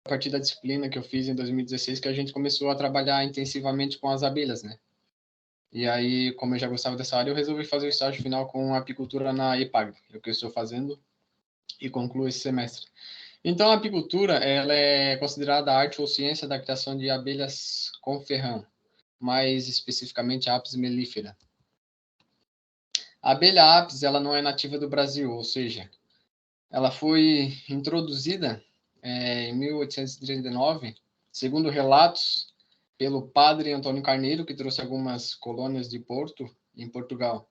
partir da disciplina que eu fiz em 2016 que a gente começou a trabalhar intensivamente com as abelhas, né? E aí, como eu já gostava dessa área, eu resolvi fazer o estágio final com apicultura na EPAGRE, é o que eu estou fazendo e concluo esse semestre. Então, a apicultura, ela é considerada a arte ou ciência da criação de abelhas com ferrão, mais especificamente a Apis mellifera. A abelha Apis, ela não é nativa do Brasil, ou seja, ela foi introduzida em 1839, segundo relatos, pelo padre Antônio Carneiro, que trouxe algumas colônias de Porto, em Portugal.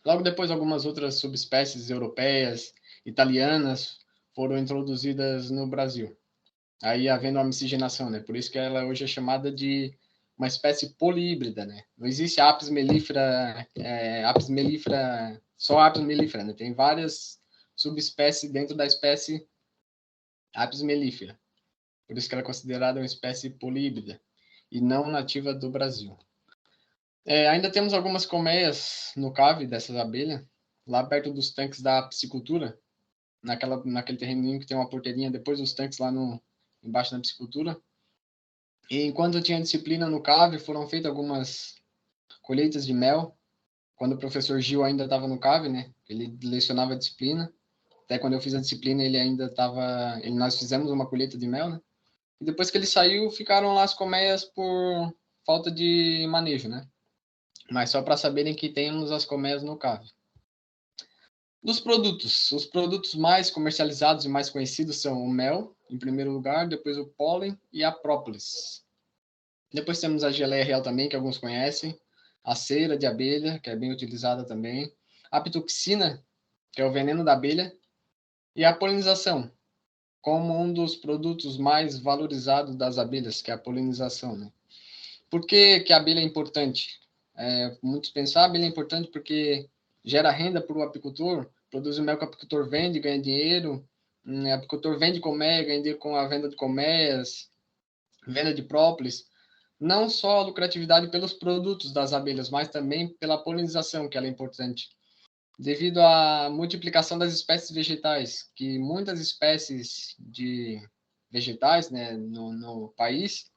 Logo depois, algumas outras subespécies europeias, italianas, foram introduzidas no Brasil. Aí havendo uma miscigenação, né? Por isso que ela hoje é chamada de uma espécie polihíbrida, né? Não existe Apis mellifera, só Apis mellifera, né? Tem várias subespécies dentro da espécie Apis mellifera. Por isso que ela é considerada uma espécie polihíbrida e não nativa do Brasil. Ainda temos algumas colmeias no cave dessas abelhas, lá perto dos tanques da piscicultura, naquele terreninho que tem uma porteirinha depois dos tanques lá embaixo da piscicultura. E enquanto eu tinha disciplina no CAV, foram feitas algumas colheitas de mel, quando o professor Gil ainda estava no CAV, né? Ele lecionava a disciplina. Até quando eu fiz a disciplina, ele ainda estava... Nós fizemos uma colheita de mel, né? E depois que ele saiu, ficaram lá as colmeias por falta de manejo, né? Mas só para saberem que temos as colmeias no CAV. Dos produtos, os produtos mais comercializados e mais conhecidos são o mel, em primeiro lugar, depois o pólen e a própolis. Depois temos a geleia real também, que alguns conhecem, a cera de abelha, que é bem utilizada também, a pitoxina, que é o veneno da abelha, e a polinização, como um dos produtos mais valorizados das abelhas, que é a polinização, né? Por que a abelha é importante? Muitos pensam, a abelha é importante porque gera renda para o apicultor, produz o mel que o apicultor vende, ganha dinheiro, o apicultor vende colmeia, ganha dinheiro com a venda de colmeias, venda de própolis. Não só a lucratividade pelos produtos das abelhas, mas também pela polinização, que ela é importante. Devido à multiplicação das espécies vegetais, que muitas espécies de vegetais, né, no país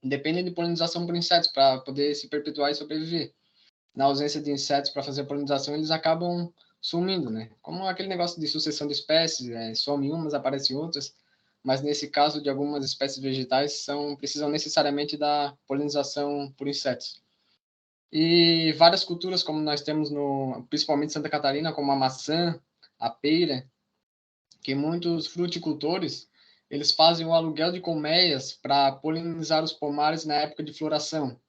dependem de polinização por insetos para poder se perpetuar e sobreviver. Na ausência de insetos para fazer a polinização, eles acabam sumindo, né? Como aquele negócio de sucessão de espécies, some umas, aparecem outras, mas nesse caso de algumas espécies vegetais precisam necessariamente da polinização por insetos. E várias culturas, como nós temos principalmente em Santa Catarina, como a maçã, a pera, que muitos fruticultores eles fazem o aluguel de colmeias para polinizar os pomares na época de floração.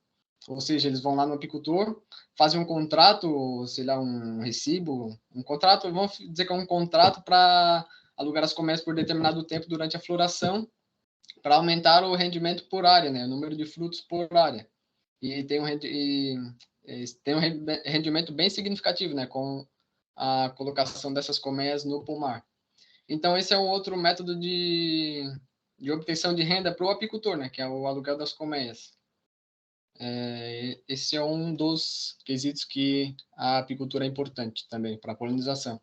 Ou seja, eles vão lá no apicultor, fazem um contrato, sei lá, um recibo, um contrato, vamos dizer que é um contrato para alugar as colmeias por determinado tempo durante a floração, para aumentar o rendimento por área, né, o número de frutos por área. E tem um rendimento bem significativo, né, com a colocação dessas colmeias no pomar. Então, esse é um outro método de obtenção de renda para o apicultor, né, que é o aluguel das colmeias. Esse é um dos quesitos que a apicultura é importante também para a polinização.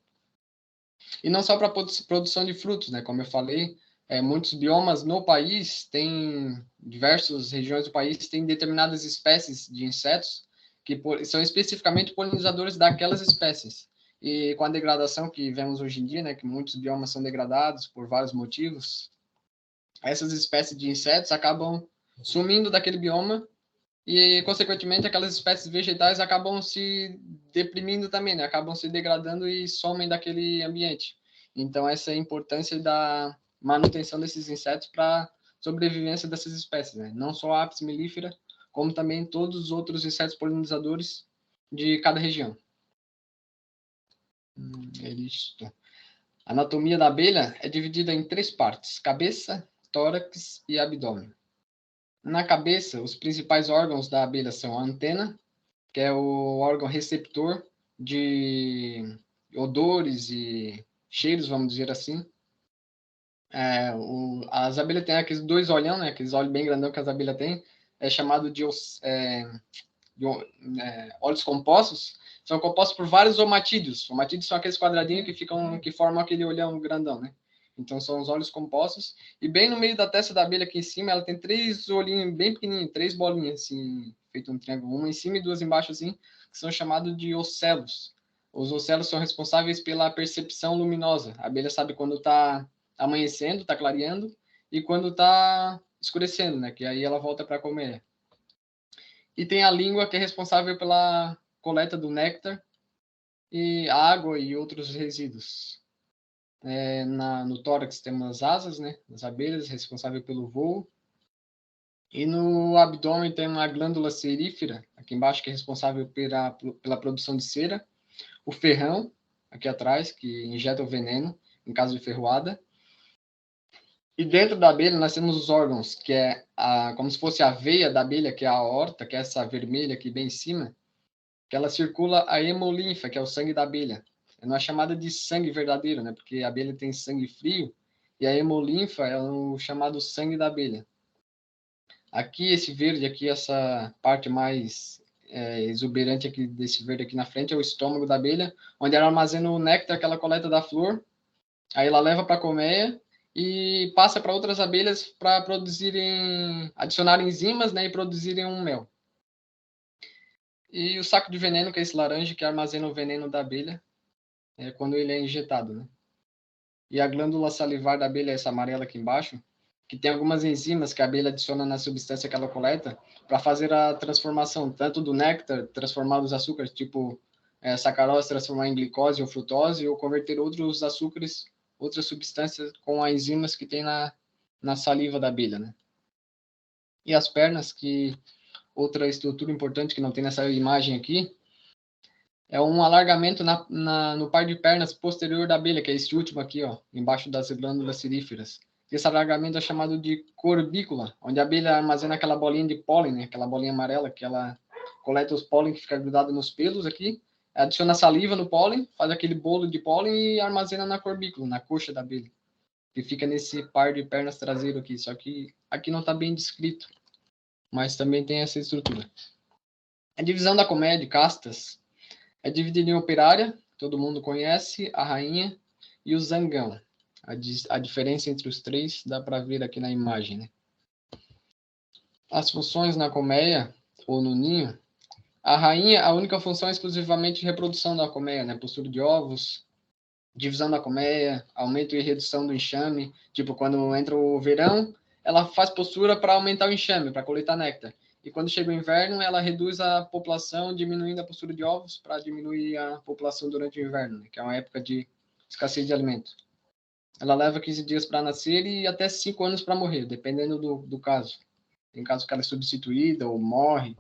E não só para a produção de frutos, né, como eu falei, muitos biomas no país diversas regiões do país têm determinadas espécies de insetos que são especificamente polinizadores daquelas espécies. E com a degradação que vemos hoje em dia, né, que muitos biomas são degradados por vários motivos, essas espécies de insetos acabam sumindo daquele bioma e, consequentemente, aquelas espécies vegetais acabam se deprimindo também, né? Acabam se degradando e somem daquele ambiente. Então, essa é a importância da manutenção desses insetos para a sobrevivência dessas espécies, né? Não só a Apis mellifera, como também todos os outros insetos polinizadores de cada região. É isto. A anatomia da abelha é dividida em 3 partes: cabeça, tórax e abdômen. Na cabeça, os principais órgãos da abelha são a antena, que é o órgão receptor de odores e cheiros, vamos dizer assim. As abelhas têm aqueles 2 olhão, né? Aqueles olhos bem grandão que as abelhas têm, é chamado de óleos compostos. São compostos por vários omatídeos. Omatídeos são aqueles quadradinhos que formam aquele olhão grandão, né? Então são os olhos compostos. E bem no meio da testa da abelha aqui em cima, ela tem 3 olhinhos bem pequenininhos, 3 bolinhas assim, feito um triângulo, uma em cima e 2 embaixo assim, que são chamados de ocelos. Os ocelos são responsáveis pela percepção luminosa. A abelha sabe quando está amanhecendo, está clareando, e quando está escurecendo, né? Que aí ela volta para comer. E tem a língua, que é responsável pela coleta do néctar e água e outros resíduos. No tórax temos as asas, né? As abelhas, responsável pelo voo. E no abdômen tem uma glândula serífera, aqui embaixo, que é responsável pela produção de cera. O ferrão, aqui atrás, que injeta o veneno, em caso de ferroada. E dentro da abelha nós temos os órgãos, que é como se fosse a veia da abelha, que é a aorta, que é essa vermelha aqui bem em cima, que ela circula a hemolinfa, que é o sangue da abelha. Não é chamada de sangue verdadeiro, né? Porque a abelha tem sangue frio, e a hemolinfa é o chamado sangue da abelha. Aqui, esse verde, aqui, essa parte mais exuberante aqui desse verde aqui na frente, é o estômago da abelha, onde ela armazena o néctar que ela coleta da flor, aí ela leva para a colmeia e passa para outras abelhas para adicionarem enzimas, né, e produzirem um mel. E o saco de veneno, que é esse laranja, que armazena o veneno da abelha, quando ele é injetado, né? E a glândula salivar da abelha é essa amarela aqui embaixo, que tem algumas enzimas que a abelha adiciona na substância que ela coleta para fazer a transformação, tanto do néctar, transformar os açúcares, tipo sacarose, transformar em glicose ou frutose, ou converter outros açúcares, outras substâncias com as enzimas que tem na saliva da abelha, né? E as pernas, que outra estrutura importante que não tem nessa imagem aqui, é um alargamento no par de pernas posterior da abelha, que é esse último aqui, ó, embaixo das glândulas seríferas. Esse alargamento é chamado de corbícula, onde a abelha armazena aquela bolinha de pólen, né, aquela bolinha amarela, que ela coleta os pólen que fica grudado nos pelos aqui, adiciona saliva no pólen, faz aquele bolo de pólen e armazena na corbícula, na coxa da abelha, que fica nesse par de pernas traseiro aqui. Só que aqui não está bem descrito, mas também tem essa estrutura. A divisão da colmeia de castas é dividida em operária, todo mundo conhece, a rainha e o zangão. A diferença entre os três dá para ver aqui na imagem, né? As funções na colmeia ou no ninho. A rainha, a única função é exclusivamente reprodução da colmeia, né? Postura de ovos, divisão da colmeia, aumento e redução do enxame. Tipo, quando entra o verão, ela faz postura para aumentar o enxame, para coletar néctar. E quando chega o inverno, ela reduz a população, diminuindo a postura de ovos para diminuir a população durante o inverno, né? Que é uma época de escassez de alimento. Ela leva 15 dias para nascer e até 5 anos para morrer, dependendo do caso. Tem casos que ela é substituída ou morre,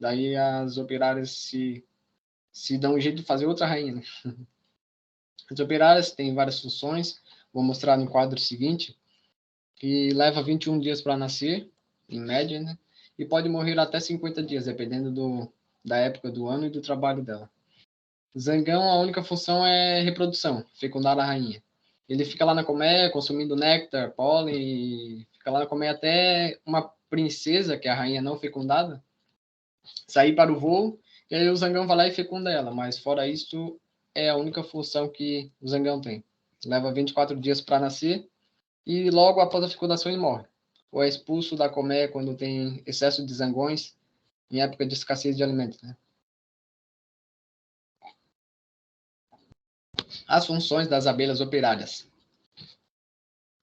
daí as operárias se dão um jeito de fazer outra rainha, né? As operárias têm várias funções, vou mostrar no quadro seguinte, que leva 21 dias para nascer, em média, né? E pode morrer até 50 dias, dependendo da época do ano e do trabalho dela. Zangão, a única função é reprodução, fecundar a rainha. Ele fica lá na colmeia, consumindo néctar, pólen, e fica lá na colmeia até uma princesa, que é a rainha não fecundada, sair para o voo, e aí o zangão vai lá e fecunda ela. Mas fora isso, é a única função que o zangão tem. Leva 24 dias para nascer, e logo após a fecundação ele morre. Ou é expulso da colmeia quando tem excesso de zangões, em época de escassez de alimentos, né? As funções das abelhas operárias.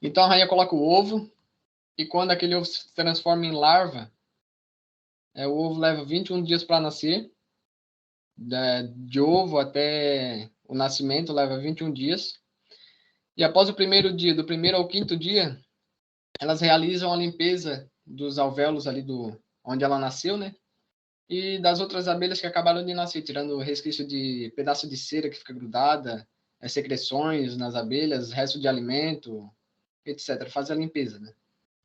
Então a rainha coloca o ovo, e quando aquele ovo se transforma em larva, o ovo leva 21 dias para nascer. De ovo até o nascimento leva 21 dias. E após o primeiro dia, do primeiro ao quinto dia, elas realizam a limpeza dos alvéolos ali onde ela nasceu, né? E das outras abelhas que acabaram de nascer, tirando o resquício de pedaço de cera que fica grudada, secreções nas abelhas, resto de alimento, etc. Faz a limpeza, né?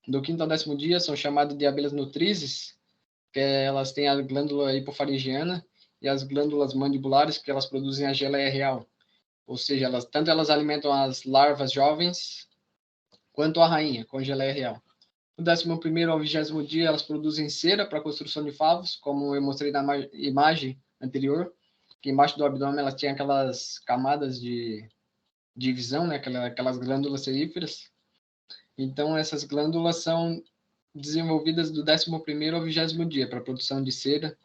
Do quinto ao 10º dia são chamadas de abelhas nutrizes, que elas têm a glândula hipofaringiana e as glândulas mandibulares, que elas produzem a geleia real. Ou seja, tanto elas alimentam as larvas jovens, quanto a rainha, com geleia real. Do 11º ao 20º dia, elas produzem cera para a construção de favos, como eu mostrei na imagem anterior, que embaixo do abdômen elas tinham aquelas camadas de divisão, né? Aquelas glândulas seríferas. Então, essas glândulas são desenvolvidas do 11º ao 20º dia para a produção de cera,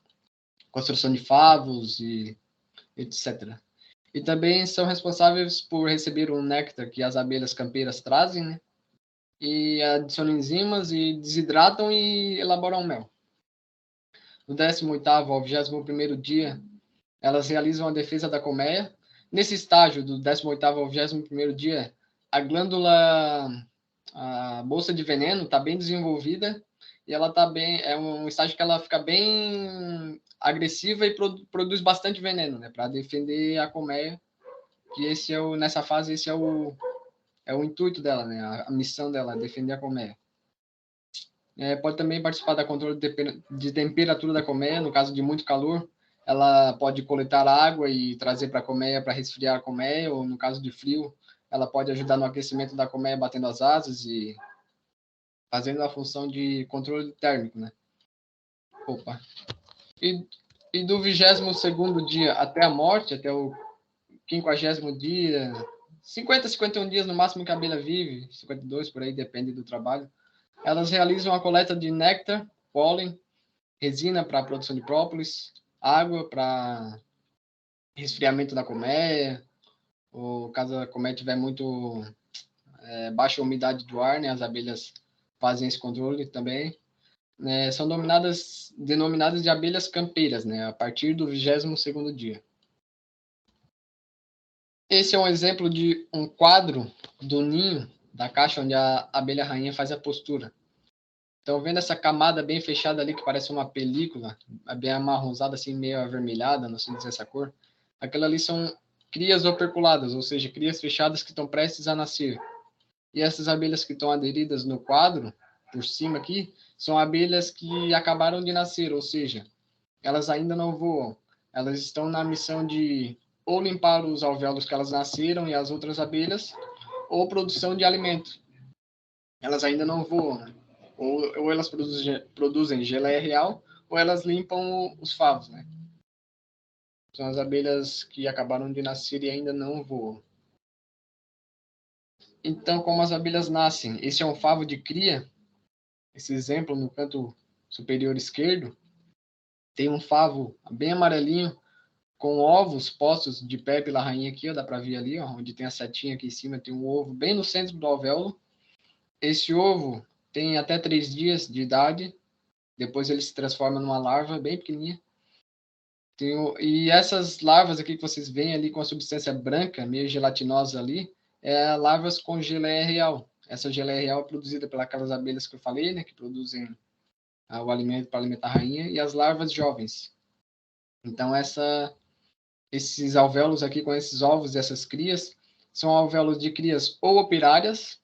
construção de favos e etc. E também são responsáveis por receber o néctar que as abelhas campeiras trazem, né? E adicionam enzimas e desidratam e elaboram mel. Do 18º ao 21º dia, elas realizam a defesa da colmeia. Nesse estágio, do 18º ao 21º dia, a glândula, a bolsa de veneno está bem desenvolvida e ela tá bem, é um estágio que ela fica bem agressiva e produz bastante veneno, né, para defender a colmeia. Que nessa fase esse é o intuito dela, né, a missão dela, defender a colmeia. Pode também participar da controle de temperatura da colmeia, no caso de muito calor, ela pode coletar água e trazer para a colmeia para resfriar a colmeia, ou no caso de frio, ela pode ajudar no aquecimento da colmeia batendo as asas e fazendo a função de controle térmico, né? Opa. E do 22º dia até a morte, até o 50º dia, 50, 51 dias no máximo que a abelha vive, 52 por aí, depende do trabalho, elas realizam a coleta de néctar, pólen, resina para a produção de própolis, água para resfriamento da colmeia, ou caso a colmeia tiver muito baixa umidade do ar, né, as abelhas fazem esse controle também. São denominadas de abelhas campeiras, né, a partir do 22º dia. Esse é um exemplo de um quadro do ninho da caixa onde a abelha rainha faz a postura. Então, vendo essa camada bem fechada ali, que parece uma película, bem amarronzada, assim, meio avermelhada, não sei dizer essa cor, aquilo ali são crias operculadas, ou seja, crias fechadas que estão prestes a nascer. E essas abelhas que estão aderidas no quadro, por cima aqui, são abelhas que acabaram de nascer, ou seja, elas ainda não voam. Elas estão na missão de ou limpar os alvéolos que elas nasceram e as outras abelhas, ou produção de alimento. Elas ainda não voam, né? Ou elas produzem geleia real, ou elas limpam os favos, né? São as abelhas que acabaram de nascer e ainda não voam. Então, como as abelhas nascem? Esse é um favo de cria. Esse exemplo no canto superior esquerdo tem um favo bem amarelinho com ovos postos de pé pela rainha aqui, ó, dá para ver ali, ó, onde tem a setinha aqui em cima, tem um ovo bem no centro do alvéolo. Esse ovo tem até 3 dias de idade. Depois ele se transforma numa larva bem pequenininha. E essas larvas aqui que vocês veem ali com a substância branca, meio gelatinosa ali, é larvas com geleia real. Essa geleia real é produzida pelas abelhas que eu falei, né, que produzem o alimento para alimentar a rainha, e as larvas jovens. Então, esses alvéolos aqui com esses ovos dessas crias são alvéolos de crias ou operárias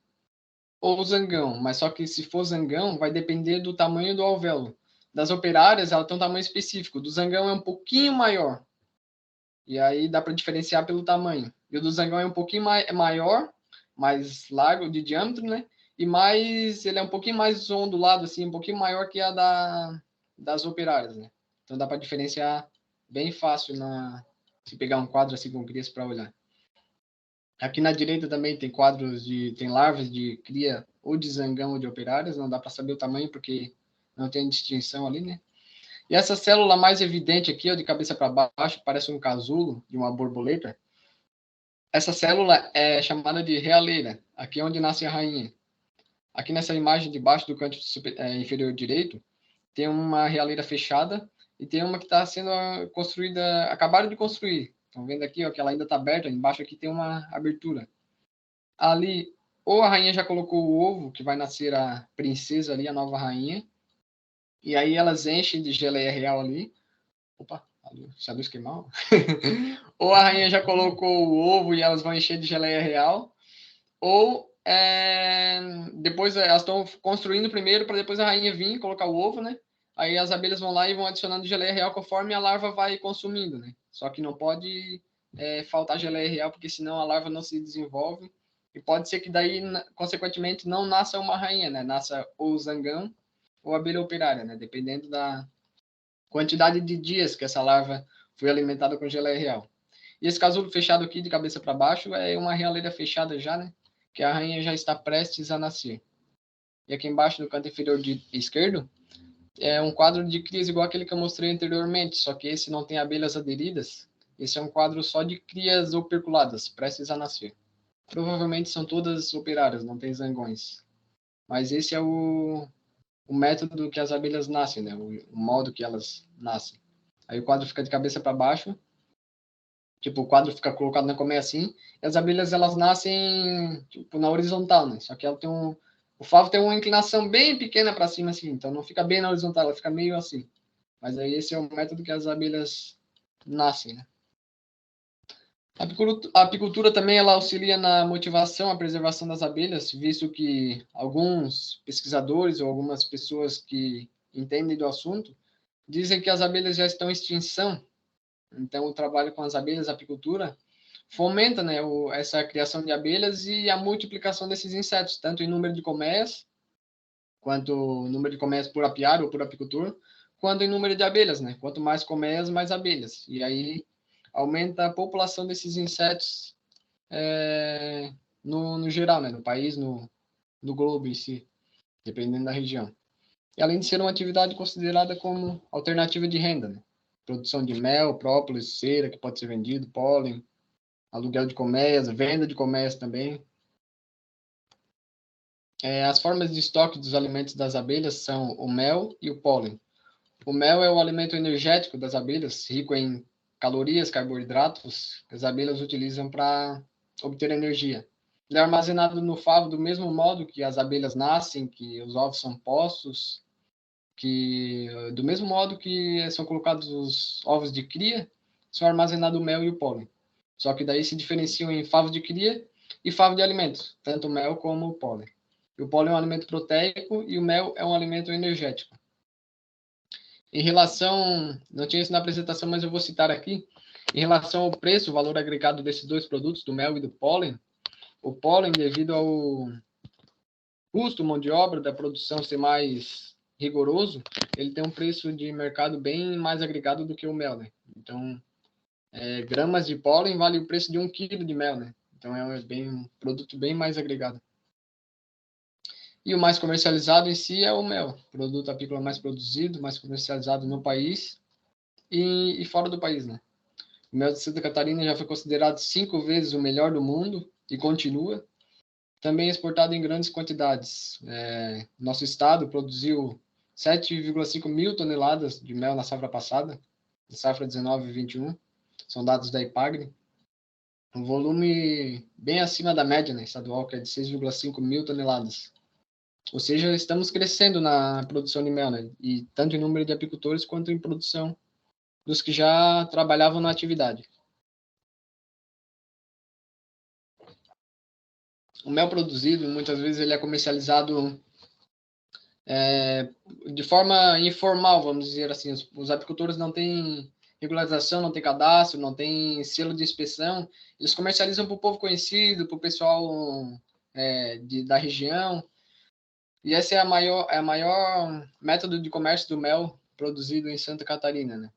ou zangão, mas só que se for zangão, vai depender do tamanho do alvéolo. Das operárias, ela tem um tamanho específico. Do zangão é um pouquinho maior. E aí dá para diferenciar pelo tamanho. E o do zangão é um pouquinho maior, mais largo de diâmetro, né? E ele é um pouquinho mais ondulado, assim, um pouquinho maior que a das operárias, né? Então dá para diferenciar bem fácil se pegar um quadro assim com crias para olhar. Aqui na direita também tem tem larvas de cria ou de zangão ou de operárias, não dá para saber o tamanho porque não tem distinção ali, né? E essa célula mais evidente aqui, ó, de cabeça para baixo, parece um casulo de uma borboleta. Essa célula é chamada de realeira, aqui é onde nasce a rainha. Aqui nessa imagem de baixo do canto inferior direito, tem uma realeira fechada e tem uma que está sendo construída, acabaram de construir. Estão vendo aqui, ó, que ela ainda está aberta, embaixo aqui tem uma abertura. Ali, ou a rainha já colocou o ovo, que vai nascer a princesa ali, a nova rainha, e aí elas enchem de geleia real ali. Opa, se a luz queimar. Ou a rainha já colocou o ovo e elas vão encher de geleia real, ou depois elas estão construindo primeiro para depois a rainha vir e colocar o ovo, né? Aí as abelhas vão lá e vão adicionando geleia real conforme a larva vai consumindo, né? Só que não pode faltar geleia real, porque senão a larva não se desenvolve. E pode ser que daí, consequentemente, não nasça uma rainha, né? Nasça ou zangão ou abelha operária, né? Dependendo da quantidade de dias que essa larva foi alimentada com geleia real. E esse casulo fechado aqui, de cabeça para baixo, é uma realeira fechada já, né? Que a rainha já está prestes a nascer. E aqui embaixo, no canto inferior esquerdo, é um quadro de crias igual aquele que eu mostrei anteriormente, só que esse não tem abelhas aderidas. Esse é um quadro só de crias operculadas, prestes a nascer. Provavelmente são todas operárias, não tem zangões. Mas esse é o método que as abelhas nascem, né? O modo que elas nascem. Aí o quadro fica de cabeça para baixo, tipo, o quadro fica colocado na colmeia assim, e as abelhas, elas nascem, tipo, na horizontal, né? Só que ela tem o favo tem uma inclinação bem pequena para cima, assim, então não fica bem na horizontal, ela fica meio assim. Mas aí esse é o método que as abelhas nascem, né? A apicultura também ela auxilia na motivação, a preservação das abelhas, visto que alguns pesquisadores ou algumas pessoas que entendem do assunto dizem que as abelhas já estão em extinção. Então, o trabalho com as abelhas, a apicultura, fomenta, né, essa criação de abelhas e a multiplicação desses insetos, tanto em número de colmeias, quanto número de colmeias por apiário ou por apicultor, quanto em número de abelhas, né? Quanto mais colmeias, mais abelhas. E aí aumenta a população desses insetos no geral, né? No país, no globo em si, dependendo da região. E além de ser uma atividade considerada como alternativa de renda, né? Produção de mel, própolis, cera, que pode ser vendido, pólen, aluguel de colmeias, venda de colmeias também. As formas de estoque dos alimentos das abelhas são o mel e o pólen. O mel é o alimento energético das abelhas, rico em calorias, carboidratos, que as abelhas utilizam para obter energia. Ele é armazenado no favo do mesmo modo que as abelhas nascem, que os ovos são postos, que do mesmo modo que são colocados os ovos de cria, são armazenados o mel e o pólen. Só que daí se diferenciam em favo de cria e favo de alimento, tanto o mel como o pólen. O pólen é um alimento proteico e o mel é um alimento energético. Em relação, não tinha isso na apresentação, mas eu vou citar aqui, em relação ao preço, o valor agregado desses dois produtos, do mel e do pólen, o pólen, devido ao custo, mão de obra da produção ser mais rigoroso, ele tem um preço de mercado bem mais agregado do que o mel, né? Então, gramas de pólen vale o preço de 1 quilo de mel, né? Então, um produto bem mais agregado. E o mais comercializado em si é o mel, produto apícola mais produzido, mais comercializado no país e fora do país, né? O mel de Santa Catarina já foi considerado 5 vezes o melhor do mundo e continua. Também é exportado em grandes quantidades. Nosso estado produziu 7,5 mil toneladas de mel na safra passada, na safra 19 e 21. São dados da IPAGRE. Um volume bem acima da média, né, estadual, que é de 6,5 mil toneladas. Ou seja, estamos crescendo na produção de mel, né? E tanto em número de apicultores quanto em produção dos que já trabalhavam na atividade. O mel produzido, muitas vezes, ele é comercializado de forma informal, vamos dizer assim. Os apicultores não têm regularização, não têm cadastro, não têm selo de inspeção. Eles comercializam para o povo conhecido, para o pessoal da região. E esse é a maior método de comércio do mel produzido em Santa Catarina, né?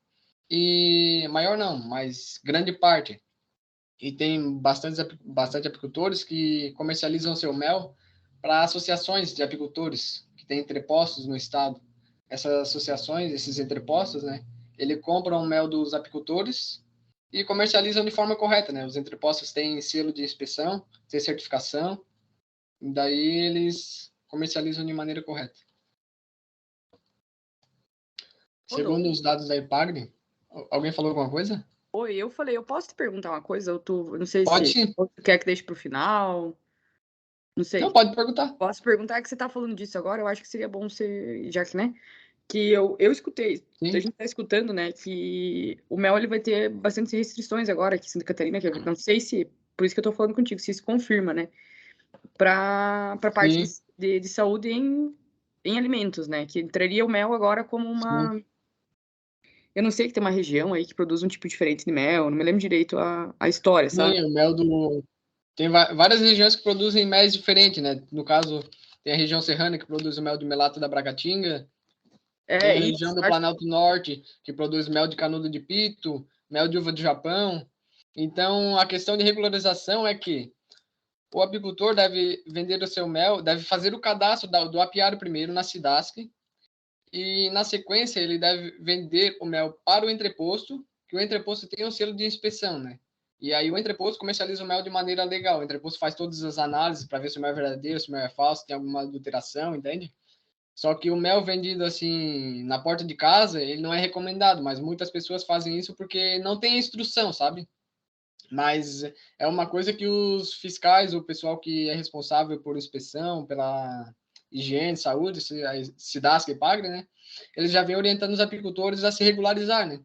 E maior não, mas grande parte. E tem bastante apicultores que comercializam seu mel para associações de apicultores que têm entrepostos no estado. Essas associações, esses entrepostos, né? Ele compram o mel dos apicultores e comercializam de forma correta, né? Os entrepostos têm selo de inspeção, têm certificação, e daí eles comercializam de maneira correta. Segundo os dados da IPAGRE, alguém falou alguma coisa? Oi, eu falei, eu posso te perguntar uma coisa? Eu não sei Pode se sim. você quer que deixe para o final. Não sei. Não, pode perguntar. Posso perguntar que você está falando disso agora? Eu acho que seria bom você, já que, né? Que eu escutei, Sim. a gente está escutando, né? Que o mel ele vai ter bastante restrições agora aqui em Santa Catarina, que eu não sei se, por isso que eu estou falando contigo, se isso confirma, né? Para parte de saúde em alimentos, né? Que entraria o mel agora como uma. Sim. Eu não sei que tem uma região aí que produz um tipo diferente de mel, não me lembro direito a história, sabe? Sim, o mel do. Tem várias regiões que produzem mel diferentes, né? No caso, tem a região serrana que produz o mel de melato da Bracatinga, tem a região Isso, do Planalto Norte que produz mel de canudo de pito, mel de uva do Japão. Então, a questão de regularização é que o apicultor deve vender o seu mel, deve fazer o cadastro do apiário primeiro na SIDASC, e, na sequência, ele deve vender o mel para o entreposto, que o entreposto tem um selo de inspeção, né? E aí o entreposto comercializa o mel de maneira legal. O entreposto faz todas as análises para ver se o mel é verdadeiro, se o mel é falso, se tem alguma adulteração, entende? Só que o mel vendido assim na porta de casa, ele não é recomendado, mas muitas pessoas fazem isso porque não tem instrução, sabe? Mas é uma coisa que os fiscais, o pessoal que é responsável por inspeção, pela higiene, saúde, a SIDASC e PAGRE, né? Eles já vêm orientando os apicultores a se regularizar, né?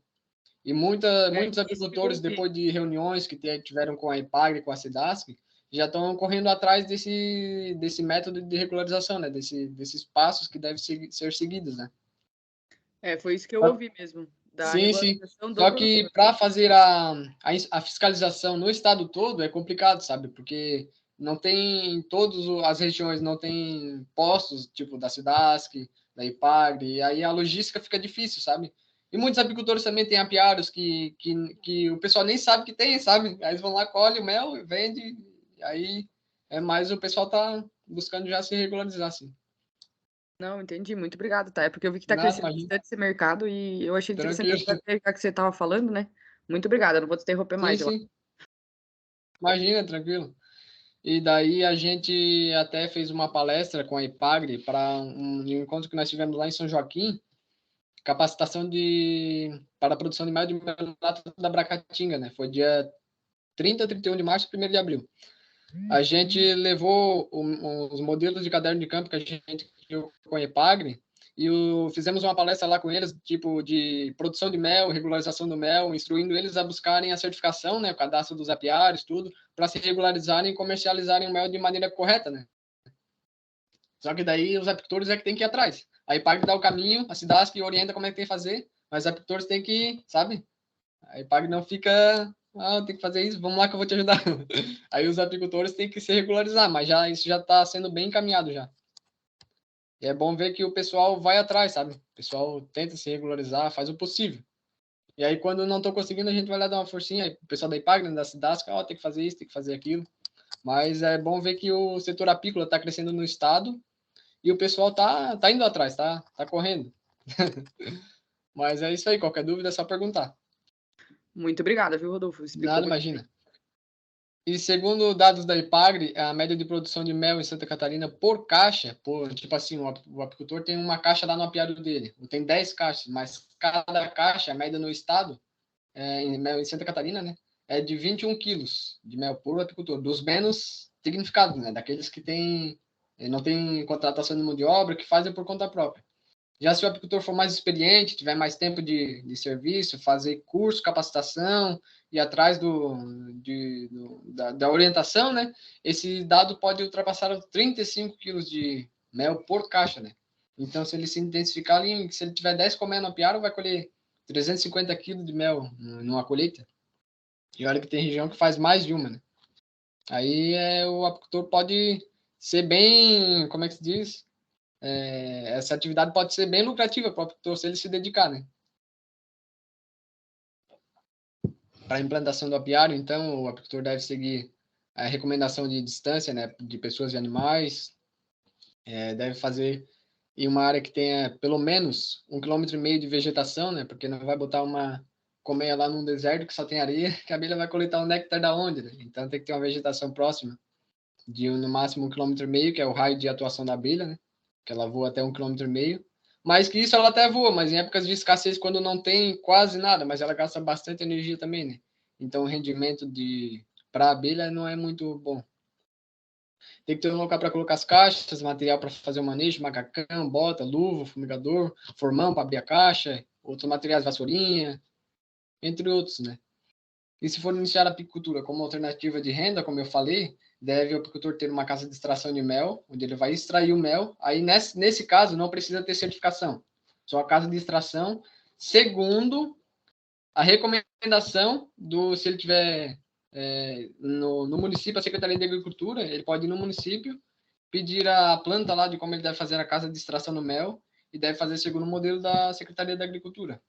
E muitos Isso que eu apicultores, ouvi. depois de reuniões que tiveram com a IPAGRE, com a SIDASC, já estão correndo atrás desse método de regularização, né? Desses passos que devem ser seguidos, né? Foi isso que eu ouvi mesmo, da Sim, sim. regularização do Só que produtor. para fazer a fiscalização no estado todo é complicado, sabe? Porque não tem em todas as regiões, não tem postos, tipo da SIDASC, da IPAGRE, e aí a logística fica difícil, sabe? E muitos apicultores também têm apiários que o pessoal nem sabe que tem, sabe? Aí eles vão lá, colhem o mel, vende, e aí é mais o pessoal tá buscando já se regularizar, assim. Não, entendi. Muito obrigado, tá? É porque eu vi que tá Nada, crescendo imagina. bastante esse mercado e eu achei interessante Tranquilo. até verificar que você estava falando, né? Muito obrigada, eu não vou te interromper Sim, mais, eu acho. sim. Imagina, tranquilo. E daí a gente até fez uma palestra com a IPAGRE para um encontro que nós tivemos lá em São Joaquim, capacitação para a produção de mel de melato da Bracatinga, né? Foi dia 30, 31 de março e 1º de abril. A gente levou os modelos de caderno de campo que a gente criou com a IPAGRE e fizemos uma palestra lá com eles, tipo de produção de mel, regularização do mel, instruindo eles a buscarem a certificação, né, o cadastro dos apiários, tudo, para se regularizarem e comercializarem o mel de maneira correta, né? Só que daí os apicultores é que tem que ir atrás. A IPAGRE dá o caminho, a SIDASC orienta como é que tem que fazer, mas os apicultores têm que, sabe? A IPAGRE não fica, tem que fazer isso, vamos lá que eu vou te ajudar. Aí os apicultores têm que se regularizar, mas isso já está sendo bem encaminhado já. E é bom ver que o pessoal vai atrás, sabe? O pessoal tenta se regularizar, faz o possível. E aí, quando não estou conseguindo, a gente vai lá dar uma forcinha. Aí, o pessoal da IPAGRE, da SIDASC, tem que fazer isso, tem que fazer aquilo. Mas é bom ver que o setor apícola está crescendo no estado e o pessoal tá indo atrás, tá correndo. Mas é isso aí, qualquer dúvida é só perguntar. Muito obrigada, viu, Rodolfo? Explicou Nada, muito bem. imagina. E segundo dados da IPAGRE, a média de produção de mel em Santa Catarina por caixa, tipo assim, o apicultor tem uma caixa lá no apiário dele, tem 10 caixas, mas cada caixa, a média no estado, em Santa Catarina, né, é de 21 quilos de mel por apicultor, dos menos significados, né, daqueles que não tem contratação de mão de obra, que fazem por conta própria. Já se o apicultor for mais experiente, tiver mais tempo de serviço, fazer curso, capacitação, e atrás da orientação, né? Esse dado pode ultrapassar os 35 quilos de mel por caixa, né? Então, se ele se intensificar ali, se ele tiver 10 comendo no apiário, vai colher 350 quilos de mel numa colheita. E olha que tem região que faz mais de uma, né? Aí o apicultor pode ser bem, como é que se diz? Essa atividade pode ser bem lucrativa para o apicultor se ele se dedicar, né? Para a implantação do apiário, então, o apicultor deve seguir a recomendação de distância, né, de pessoas e animais, deve fazer em uma área que tenha pelo menos 1,5 km de vegetação, né, porque não vai botar uma colmeia lá num deserto que só tem areia, que a abelha vai coletar o néctar da onde, né? Então tem que ter uma vegetação próxima de no máximo 1,5 km, que é o raio de atuação da abelha, né? Que ela voa até 1,5 km. Mais que isso, ela até voa, mas em épocas de escassez, quando não tem quase nada, mas ela gasta bastante energia também, né? Então o rendimento para a abelha não é muito bom. Tem que ter um local para colocar as caixas, material para fazer o manejo, macacão, bota, luva, fumigador, formão para abrir a caixa, outros materiais, vassourinha, entre outros, né? E se for iniciar a apicultura como alternativa de renda, como eu falei, deve o apicultor ter uma casa de extração de mel, onde ele vai extrair o mel. Aí, nesse caso, não precisa ter certificação. Só a casa de extração, segundo a recomendação se ele tiver no município, a Secretaria de Agricultura, ele pode ir no município, pedir a planta lá de como ele deve fazer a casa de extração do mel e deve fazer segundo o modelo da Secretaria da Agricultura.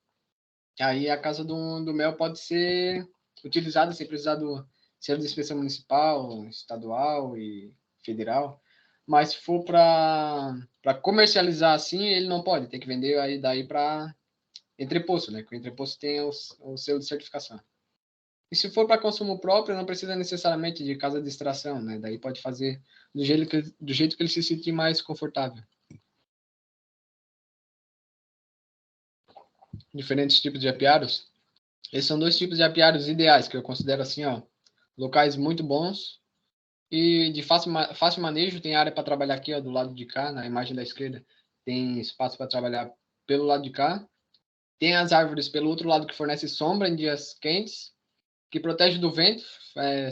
Aí a casa do mel pode ser utilizada sem precisar do selo de inspeção municipal, estadual e federal. Mas se for para comercializar assim, ele não pode, tem que vender aí daí para entreposto, né? Que o entreposto tem o selo de certificação. E se for para consumo próprio, não precisa necessariamente de casa de extração, né? Daí pode fazer do jeito que ele se sentir mais confortável. Diferentes tipos de apiários. Esses são 2 tipos de apiários ideais, que eu considero assim, ó, locais muito bons e de fácil manejo. Tem área para trabalhar aqui, ó, do lado de cá, na imagem da esquerda, tem espaço para trabalhar pelo lado de cá. Tem as árvores pelo outro lado que fornece sombra em dias quentes, que protege do vento,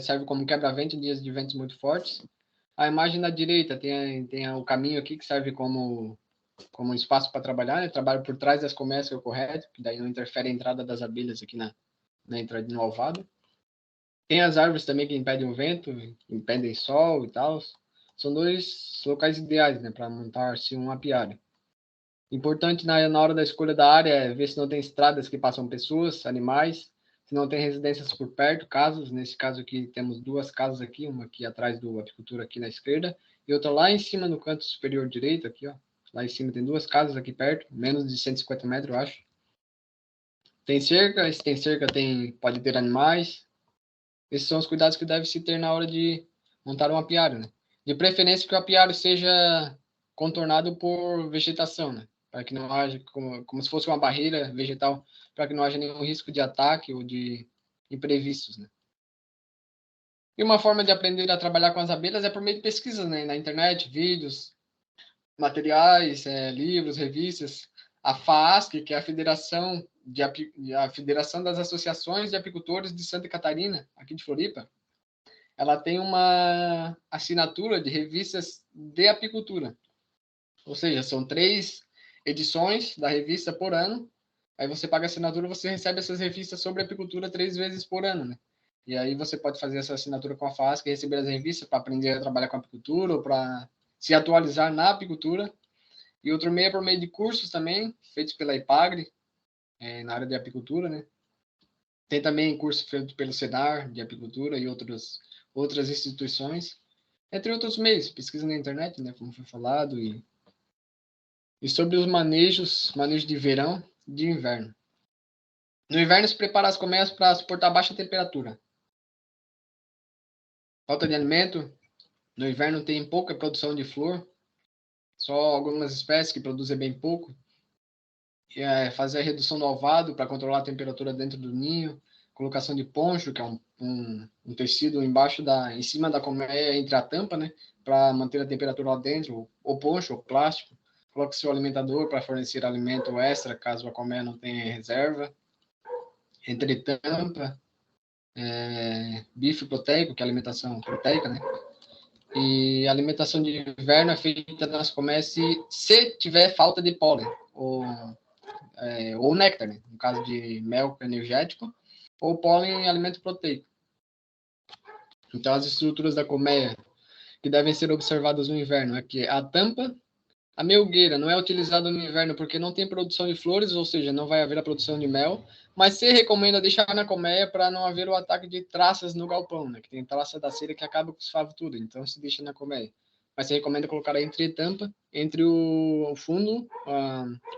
serve como quebra-vento em dias de ventos muito fortes. A imagem da direita tem o caminho aqui que serve como espaço para trabalhar, né? Trabalho por trás das colmeias, que é o correto, que daí não interfere a entrada das abelhas aqui na entrada no alvado. Tem as árvores também que impedem o vento, impedem sol e tal. São 2 locais ideais, né, para montar-se um apiário. Importante na hora da escolha da área é ver se não tem estradas que passam pessoas, animais, se não tem residências por perto, casas. Nesse caso aqui temos 2 casas aqui, uma aqui atrás do apicultura aqui na esquerda e outra lá em cima no canto superior direito aqui, ó. Lá em cima tem 2 casas aqui perto, menos de 150 metros, eu acho. Tem cerca, se tem cerca pode ter animais. Esses são os cuidados que deve se ter na hora de montar um apiário, né? De preferência que o apiário seja contornado por vegetação, né? Para que não haja, como se fosse uma barreira vegetal, para que não haja nenhum risco de ataque ou de imprevistos, né? E uma forma de aprender a trabalhar com as abelhas é por meio de pesquisas, né? Na internet, vídeos, materiais, livros, revistas. A FAASC, que é a Federação das Associações de Apicultores de Santa Catarina, aqui de Floripa, ela tem uma assinatura de revistas de apicultura. Ou seja, são 3 edições da revista por ano. Aí você paga a assinatura, você recebe essas revistas sobre apicultura 3 vezes por ano, né? E aí você pode fazer essa assinatura com a FAASC e receber as revistas para aprender a trabalhar com apicultura ou para se atualizar na apicultura. E outro meio é por meio de cursos também, feitos pela IPAGRE, na área de apicultura, né? Tem também curso feito pelo Senar, de apicultura, e outras instituições, entre outros meios, pesquisa na internet, né, como foi falado, e sobre os manejos de verão e de inverno. No inverno, se prepara as colmeias para suportar baixa temperatura. Falta de alimento. No inverno tem pouca produção de flor, só algumas espécies que produzem bem pouco. Fazer a redução do alvado para controlar a temperatura dentro do ninho, colocação de poncho, que é um tecido em cima da colmeia, entre a tampa, né, para manter a temperatura lá dentro, ou poncho, ou plástico. Coloque seu alimentador para fornecer alimento extra, caso a colmeia não tenha reserva. Entre tampa, bife proteico, que é alimentação proteica, né? E a alimentação de inverno é feita nas colmeias se tiver falta de pólen, ou néctar, né? No caso de mel energético, ou pólen alimento proteico. Então, as estruturas da colmeia que devem ser observadas no inverno é que a tampa, a melgueira não é utilizada no inverno porque não tem produção de flores, ou seja, não vai haver a produção de mel, mas se recomenda deixar na colmeia para não haver o ataque de traças no galpão, né? Que tem traça da cera que acaba com os favos tudo, então se deixa na colmeia. Mas se recomenda colocar entre tampa, entre o fundo,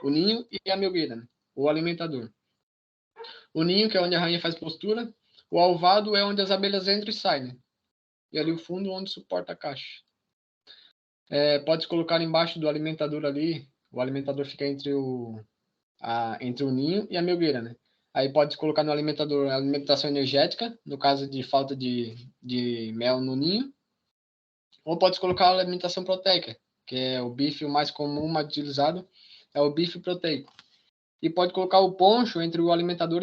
o ninho e a melgueira, né? O alimentador. O ninho, que é onde a rainha faz postura. O alvado é onde as abelhas entram e saem, né? E ali o fundo, onde suporta a caixa. Pode colocar embaixo do alimentador ali. O alimentador fica entre o ninho e a melgueira, né? Aí pode colocar no alimentador a alimentação energética, no caso de falta de mel no ninho. Ou pode colocar a alimentação proteica, que é o bife o mais comum, mais utilizado, é o bife proteico. E pode colocar o poncho entre o alimentador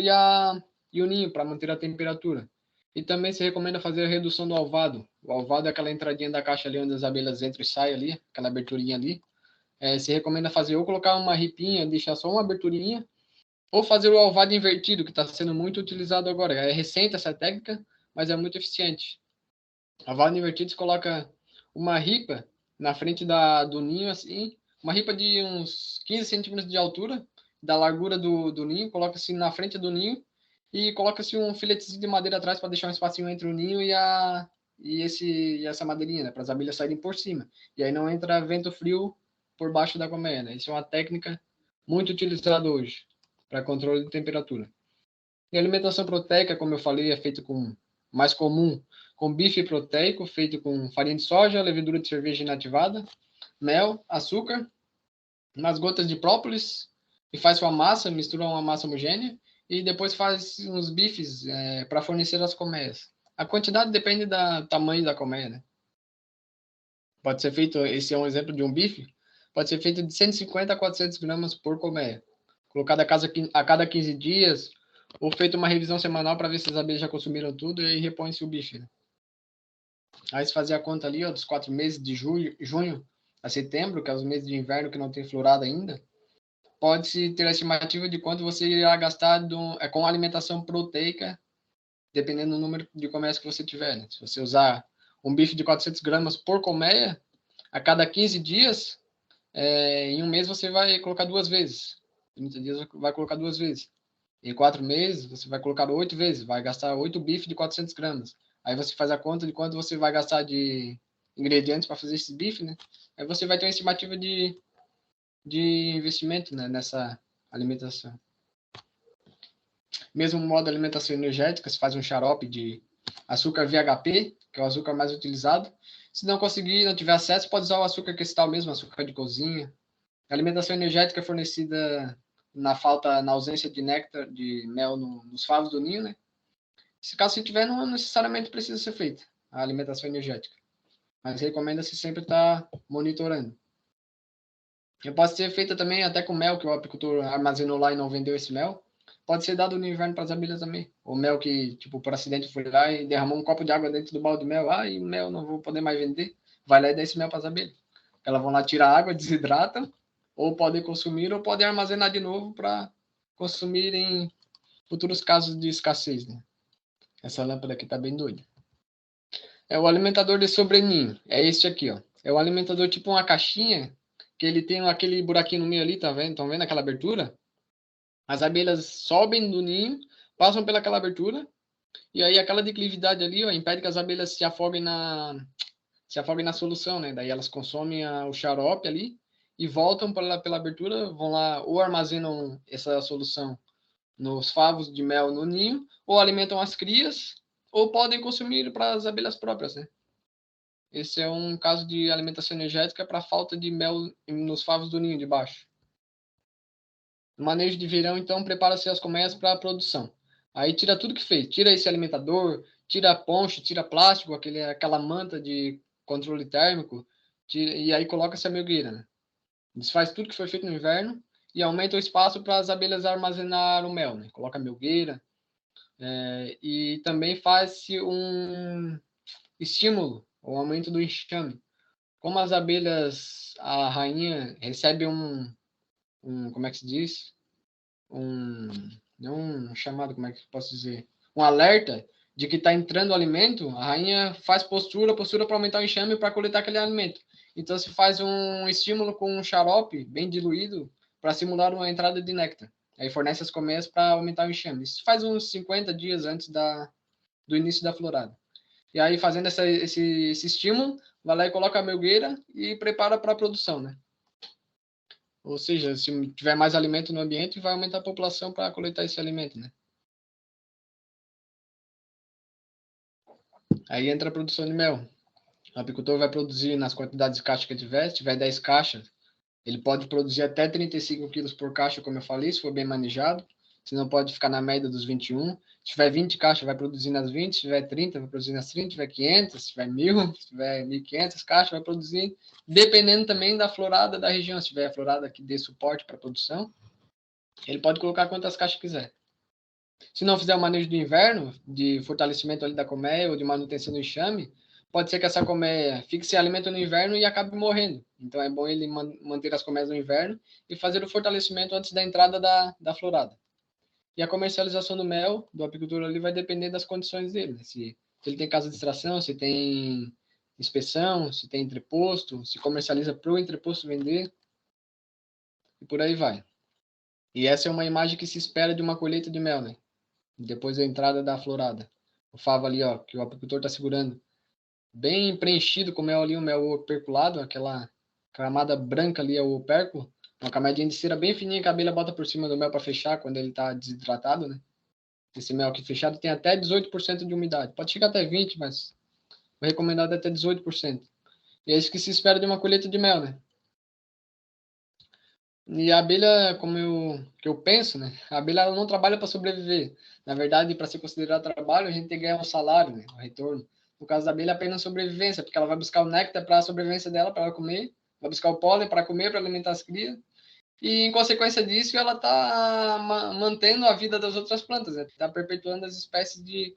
e o ninho para manter a temperatura. E também se recomenda fazer a redução do alvado. O alvado é aquela entradinha da caixa ali onde as abelhas entram e saem ali, aquela aberturinha ali. Se recomenda fazer ou colocar uma ripinha, deixar só uma aberturinha, ou fazer o alvado invertido, que está sendo muito utilizado agora. É recente essa técnica, mas é muito eficiente. Alvado invertido, se coloca uma ripa na frente do ninho, assim, uma ripa de uns 15 centímetros de altura, da largura do ninho, coloca assim na frente do ninho e coloca-se um filetezinho de madeira atrás para deixar um espacinho entre o ninho e essa madeirinha, né, para as abelhas saírem por cima. E aí não entra vento frio por baixo da colmeia, né? Isso é uma técnica muito utilizada hoje para controle de temperatura. E a alimentação proteica, como eu falei, é feita mais comum com bife proteico, feito com farinha de soja, levedura de cerveja inativada, mel, açúcar, umas gotas de própolis, e faz uma massa, mistura uma massa homogênea, e depois faz uns bifes para fornecer as colmeias. A quantidade depende do tamanho da colmeia, né? Pode ser feito, esse é um exemplo de um bife, pode ser feito de 150 a 400 gramas por colmeia, colocado a cada 15 dias, ou feito uma revisão semanal para ver se as abelhas já consumiram tudo, e aí repõe-se o bife, né? Aí se fazia a conta ali, ó, dos 4 meses de junho a setembro, que é os meses de inverno que não tem florada ainda, pode-se ter a estimativa de quanto você irá gastar com alimentação proteica, dependendo do número de colmeias que você tiver, né? Se você usar um bife de 400 gramas por colmeia, a cada 15 dias, em um mês você vai colocar 2 vezes. Em 30 dias vai colocar 2 vezes. Em 4 meses, você vai colocar 8 vezes, vai gastar 8 bifes de 400 gramas. Aí você faz a conta de quanto você vai gastar de ingredientes para fazer esse bife, né? Aí você vai ter uma estimativa de investimento, né, nessa alimentação. Mesmo modo de alimentação energética, se faz um xarope de açúcar VHP, que é o açúcar mais utilizado. Se não conseguir, não tiver acesso, pode usar o açúcar cristal mesmo, açúcar de cozinha. A alimentação energética é fornecida na ausência de néctar, de mel nos favos do ninho, né? Se caso você tiver, não necessariamente precisa ser feita a alimentação energética. Mas recomenda-se sempre estar monitorando. E pode ser feita também até com mel, que o apicultor armazenou lá e não vendeu esse mel. Pode ser dado no inverno para as abelhas também. O mel que, tipo, por acidente foi lá e derramou um copo de água dentro do balde de mel. Ah, e mel não vou poder mais vender. Vai lá e dá esse mel para as abelhas. Elas vão lá tirar a água, desidratam, ou podem consumir, ou podem armazenar de novo para consumir em futuros casos de escassez, né? Essa lâmpada aqui tá bem doida. É o alimentador de sobreninho. É este aqui, ó. É o alimentador tipo uma caixinha, que ele tem aquele buraquinho no meio ali, tá vendo? Estão vendo aquela abertura? As abelhas sobem do ninho, passam pelaquela abertura, e aí aquela declividade ali, ó, impede que as abelhas se afoguem na solução, né? Daí elas consomem o xarope ali e voltam pela abertura, vão lá ou armazenam essa solução nos favos de mel no ninho, ou alimentam as crias, ou podem consumir para as abelhas próprias, né? Esse é um caso de alimentação energética para falta de mel nos favos do ninho de baixo. No manejo de verão, então, prepara-se as colmeias para a produção. Aí tira tudo que fez. Tira esse alimentador, tira a poncho, tira plástico, aquela manta de controle térmico, e aí coloca-se a melgueira, né? Desfaz tudo que foi feito no inverno e aumenta o espaço para as abelhas armazenar o mel, né? Coloca a melgueira. E também faz-se um estímulo, o aumento do enxame. Como as abelhas, a rainha recebe como é que se diz? Não um chamado, como é que posso dizer? Um alerta de que está entrando o alimento, a rainha faz postura para aumentar o enxame para coletar aquele alimento. Então se faz um estímulo com um xarope bem diluído para simular uma entrada de néctar. Aí fornece as colmeias para aumentar o enxame. Isso faz uns 50 dias antes do início da florada. E aí, fazendo esse estímulo, vai lá e coloca a melgueira e prepara para a produção, né? Ou seja, se tiver mais alimento no ambiente, vai aumentar a população para coletar esse alimento, né? Aí entra a produção de mel. O apicultor vai produzir nas quantidades de caixas que tiver. Se tiver 10 caixas, ele pode produzir até 35 quilos por caixa, como eu falei, se for bem manejado. Senão pode ficar na média dos 21. Se tiver 20 caixas, vai produzir nas 20. Se tiver 30, vai produzir nas 30. Se tiver 500, se tiver 1.000, se tiver 1.500 caixas, vai produzir. Dependendo também da florada da região. Se tiver a florada que dê suporte para a produção, ele pode colocar quantas caixas quiser. Se não fizer o manejo do inverno, de fortalecimento ali da colmeia ou de manutenção do enxame, pode ser que essa colmeia fique sem alimento no inverno e acabe morrendo. Então é bom ele manter as colmeias no inverno e fazer o fortalecimento antes da entrada da florada. E a comercialização do mel, do apicultor ali, vai depender das condições dele. Né? Se ele tem casa de extração, se tem inspeção, se tem entreposto, se comercializa para o entreposto vender, e por aí vai. E essa é uma imagem que se espera de uma colheita de mel, né? depois da entrada da florada. O favo ali, ó, que o apicultor está segurando, bem preenchido com mel ali, o mel operculado, aquela camada branca ali é o opérculo, uma camadinha de cera bem fininha que a abelha bota por cima do mel para fechar quando ele está desidratado, né? Esse mel aqui fechado tem até 18% de umidade. Pode chegar até 20%, mas o recomendado é até 18%. E é isso que se espera de uma colheita de mel, né? E a abelha, que eu penso, né? A abelha ela não trabalha para sobreviver. Na verdade, para ser considerado trabalho, a gente tem que ganhar um salário, né? Um retorno. No caso da abelha, é apenas sobrevivência, porque ela vai buscar o néctar para a sobrevivência dela, para ela comer, vai buscar o pólen para comer, para alimentar as crias. E, em consequência disso, ela está mantendo a vida das outras plantas, né? Está perpetuando as espécies de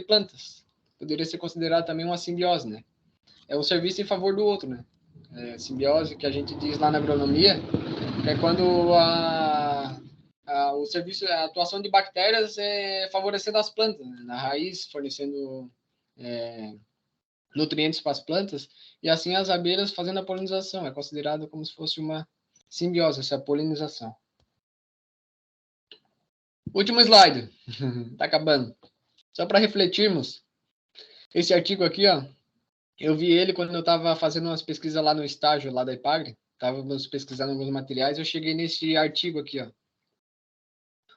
plantas. Poderia ser considerado também uma simbiose, né? É um serviço em favor do outro, né? É, simbiose, que a gente diz lá na agronomia, que é quando o serviço, a atuação de bactérias é favorecendo as plantas, né? Na raiz, fornecendo nutrientes para as plantas, e assim as abelhas fazendo a polinização. É considerado como se fosse uma simbiose, essa polinização. Último slide. Tá acabando. Só para refletirmos, esse artigo aqui, ó, eu vi ele quando eu estava fazendo umas pesquisas lá no estágio, lá da Ipagre. Estávamos pesquisando alguns materiais. Eu cheguei nesse artigo aqui, ó.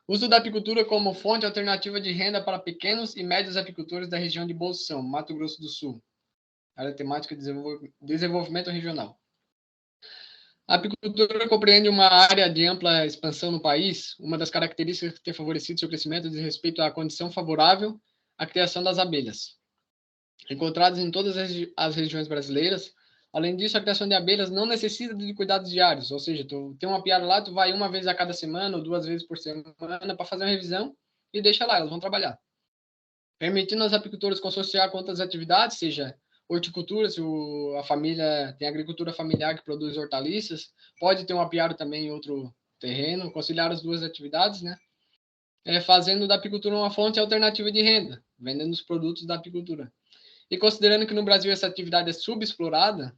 Uso da apicultura como fonte alternativa de renda para pequenos e médios apicultores da região de Bolsão, Mato Grosso do Sul. Área temática de desenvolvimento regional. A apicultura compreende uma área de ampla expansão no país. Uma das características que tem favorecido seu crescimento diz respeito à condição favorável à criação das abelhas, encontradas em todas as regiões brasileiras. Além disso, a criação de abelhas não necessita de cuidados diários, ou seja, tu tem uma piara lá, tu vai uma vez a cada semana ou 2 vezes por semana para fazer uma revisão e deixa lá, elas vão trabalhar. Permitindo aos apicultores consorciar com outras atividades, seja horticultura, se a família tem agricultura familiar que produz hortaliças, pode ter um apiário também em outro terreno, conciliar as duas atividades, né? Fazendo da apicultura uma fonte alternativa de renda, vendendo os produtos da apicultura. E considerando que no Brasil essa atividade é subexplorada,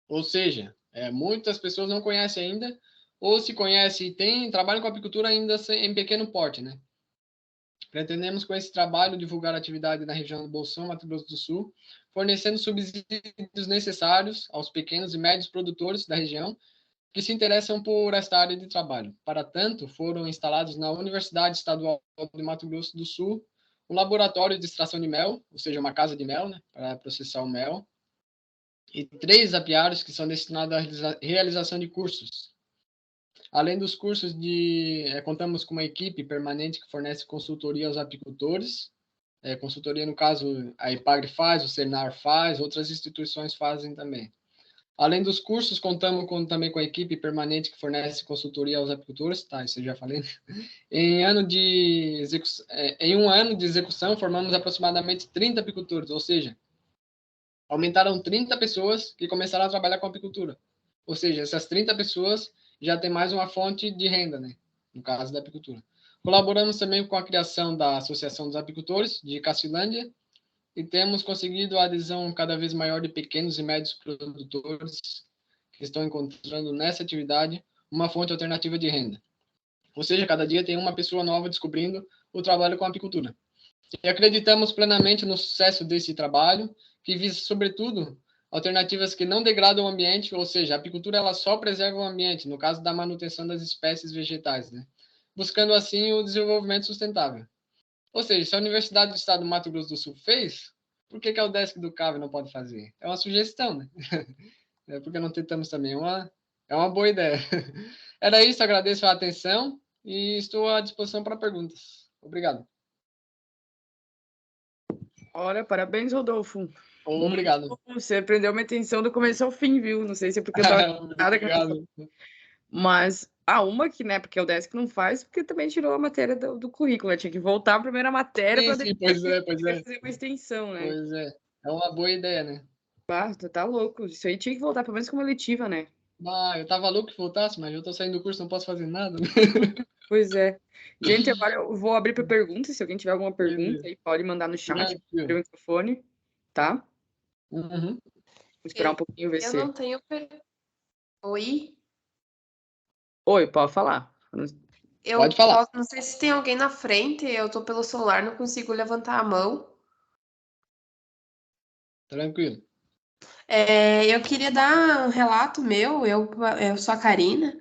ou seja, muitas pessoas não conhecem ainda, ou se conhecem e trabalham com apicultura ainda em pequeno porte, né? Pretendemos com esse trabalho divulgar a atividade na região do Bolsão, Mato Grosso do Sul, fornecendo subsídios necessários aos pequenos e médios produtores da região que se interessam por esta área de trabalho. Para tanto, foram instalados na Universidade Estadual de Mato Grosso do Sul um laboratório de extração de mel, ou seja, uma casa de mel, né, para processar o mel, e 3 apiários que são destinados à realização de cursos. Além dos cursos contamos com uma equipe permanente que fornece consultoria aos apicultores. Consultoria, no caso, a Ipagre faz, o Senar faz, outras instituições fazem também. Além dos cursos, contamos também com a equipe permanente que fornece consultoria aos apicultores, tá, isso eu já falei. Em um ano de execução, formamos aproximadamente 30 apicultores, ou seja, aumentaram 30 pessoas que começaram a trabalhar com apicultura. Ou seja, essas 30 pessoas já têm mais uma fonte de renda, né? No caso da apicultura. Colaboramos também com a criação da Associação dos Apicultores de Cacilândia e temos conseguido a adesão cada vez maior de pequenos e médios produtores que estão encontrando nessa atividade uma fonte alternativa de renda. Ou seja, cada dia tem uma pessoa nova descobrindo o trabalho com a apicultura. E acreditamos plenamente no sucesso desse trabalho, que visa, sobretudo, alternativas que não degradam o ambiente, ou seja, a apicultura ela só preserva o ambiente, no caso da manutenção das espécies vegetais, né? Buscando assim o desenvolvimento sustentável. Ou seja, se a Universidade do Estado do Mato Grosso do Sul fez, por que a UDESC do CAV não pode fazer? É uma sugestão, né? Porque não tentamos também, é uma boa ideia. Era isso, agradeço a atenção e estou à disposição para perguntas. Obrigado. Olha, parabéns, Rodolfo. Obrigado. Você prendeu minha atenção do começo ao fim, viu? Não sei se é porque eu tava nada que eu... Mas uma que, né, porque o Desk não faz, porque também tirou a matéria do currículo, né? Tinha que voltar a primeira matéria para depois fazer uma extensão, né? Pois é. É uma boa ideia, né? Tu tá louco. Isso aí tinha que voltar, pelo menos como eletiva, né? Eu tava louco que voltasse, mas eu tô saindo do curso, não posso fazer nada. Pois é. Gente, agora eu vou abrir para perguntas. Se alguém tiver alguma pergunta, aí pode mandar no chat, abrir o microfone, tá? Uhum. Vou esperar um pouquinho ver se... Eu não tenho... Oi? Oi, pode falar. Pode falar. Não sei se tem alguém na frente, eu tô pelo celular, não consigo levantar a mão. Tranquilo. Eu queria dar um relato meu, eu sou a Karina,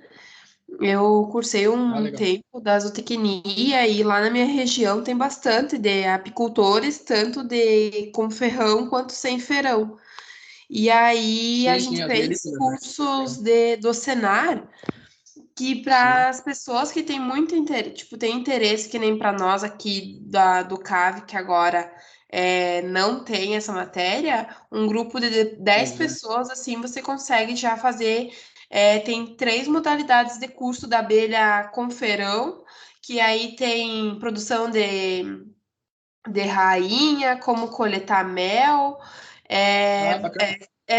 eu cursei um Legal. tempo da zootecnia e lá na minha região tem bastante de apicultores, tanto com ferrão quanto sem ferrão. E aí a Sim, gente as fez melíferas, né? cursos do Senar, que Sim. para as pessoas que têm muito interesse, tipo, tem interesse, que nem para nós aqui do CAV, que agora não tem essa matéria, um grupo de 10 Pois é. pessoas, assim, você consegue já fazer. Tem 3 modalidades de curso da abelha com ferão, que aí tem produção de rainha, como coletar mel. Bacana.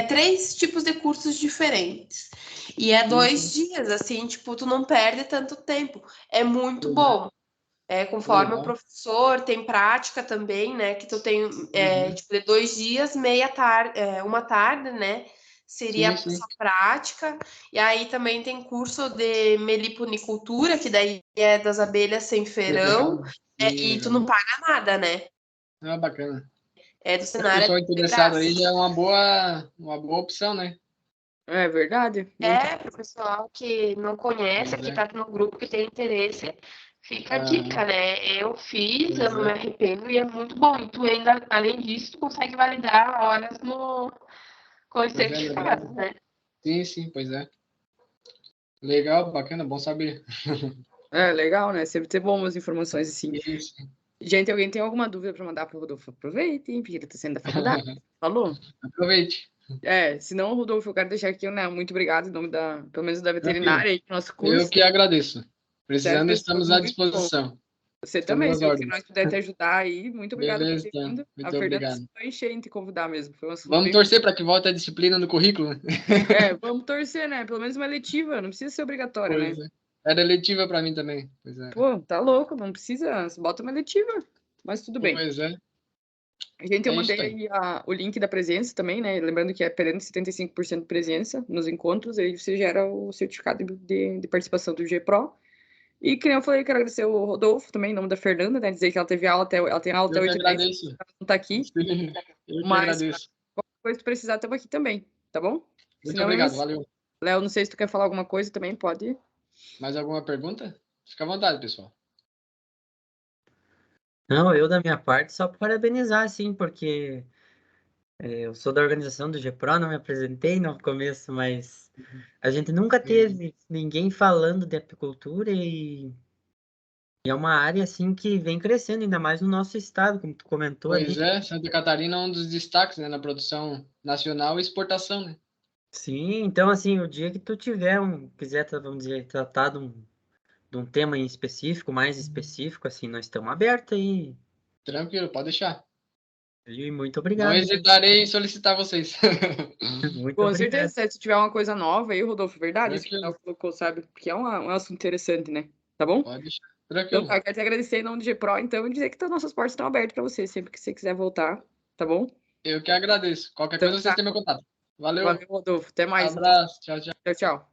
3 tipos de cursos diferentes. E é Sim, 2 sim. dias, assim, tipo, tu não perde tanto tempo. É muito Pois é. bom. Conforme o Legal. professor, tem prática também, né? Que tu tem, Uhum. tipo, de 2 dias, meia tarde, uma tarde, né? Seria Sim, a sim. sua prática. E aí também tem curso de meliponicultura, que daí é das abelhas sem ferão. Legal. Sim, E tu legal. não paga nada, né? Bacana. É do Para o cenário pessoal de interessado graça. aí já é uma boa opção, né? É verdade. Muito. Para o pessoal que não conhece, Pois que é. está no grupo, que tem interesse, fica a dica, Aham. né? Eu fiz, eu Pois não me é. arrependo e é muito bom. E tu ainda, além disso, tu consegue validar horas com os Pois é, certificados, verdade. né? Sim, sim, pois é. Legal, bacana, bom saber. É legal, né? Sempre ter boas informações assim. Isso. Gente, alguém tem alguma dúvida para mandar para o Rodolfo? Aproveitem, porque ele está saindo da faculdade. Falou? Aproveite. Se não, Rodolfo, eu quero deixar aqui, né? Muito obrigado em nome pelo menos da Tranquilo. veterinária aí, do nosso Eu curso. que agradeço. Sério, Precisando, pessoa estamos à muito bom. disposição. Você Estamos também, às se o que ordens. nós puder te ajudar aí, muito obrigada por Beleza, ter então. vindo. A Muito Fernanda obrigado. foi encher em te convidar mesmo. Foi um assunto Vamos bem. torcer para que volte a disciplina no currículo, né? Vamos torcer, né? Pelo menos uma letiva, não precisa ser obrigatória, Pois né? é. Era letiva para mim também. Pois é. Pô, tá louco, não precisa. Você bota uma letiva, mas tudo bem. Pois é. Gente, eu É isso mandei aí. aí o link da presença também, né? Lembrando que é perante 75% de presença nos encontros, aí você gera o certificado de participação do GPRO. E que nem eu falei, quero agradecer o Rodolfo também, em nome da Fernanda, né? Dizer que ela teve aula ela tem aula até Eu que 8h10, agradeço. ela não tá aqui, Eu que mas agradeço. qualquer coisa que precisar, estamos aqui também, tá bom? Muito Senão é obrigado. isso. Valeu. Léo, não sei se tu quer falar alguma coisa também, pode. Mais alguma pergunta? Fica à vontade, pessoal. Não, eu da minha parte só parabenizar, sim, porque eu sou da organização do GPRO, não me apresentei no começo, mas a gente nunca teve ninguém falando de apicultura e é uma área, assim, que vem crescendo, ainda mais no nosso estado, como tu comentou ali. Pois é, Santa Catarina é um dos destaques, né, na produção nacional e exportação, né? Sim, então, assim, o dia que tu tiver quiser, vamos dizer, tratar de um tema em específico, mais específico, assim, nós estamos abertos aí. Tranquilo, pode deixar. E muito Não obrigado mesmo. hesitarei em solicitar vocês. Muito Com certeza, obrigado. se tiver uma coisa nova aí, Rodolfo, verdade, isso que Tranquilo, ela colocou, sabe? Porque é um assunto interessante, né? Tá bom? pode deixar. Então, Tranquilo. tá, quero te agradecer em nome do GPRO, então, e dizer que nossas portas estão abertas para você, sempre que você quiser voltar, tá bom? Eu que agradeço. Qualquer Então, coisa, vocês tá. têm meu contato. Valeu, Valeu, Rodolfo. Até mais, então. abraço, tchau, tchau. Tchau, tchau.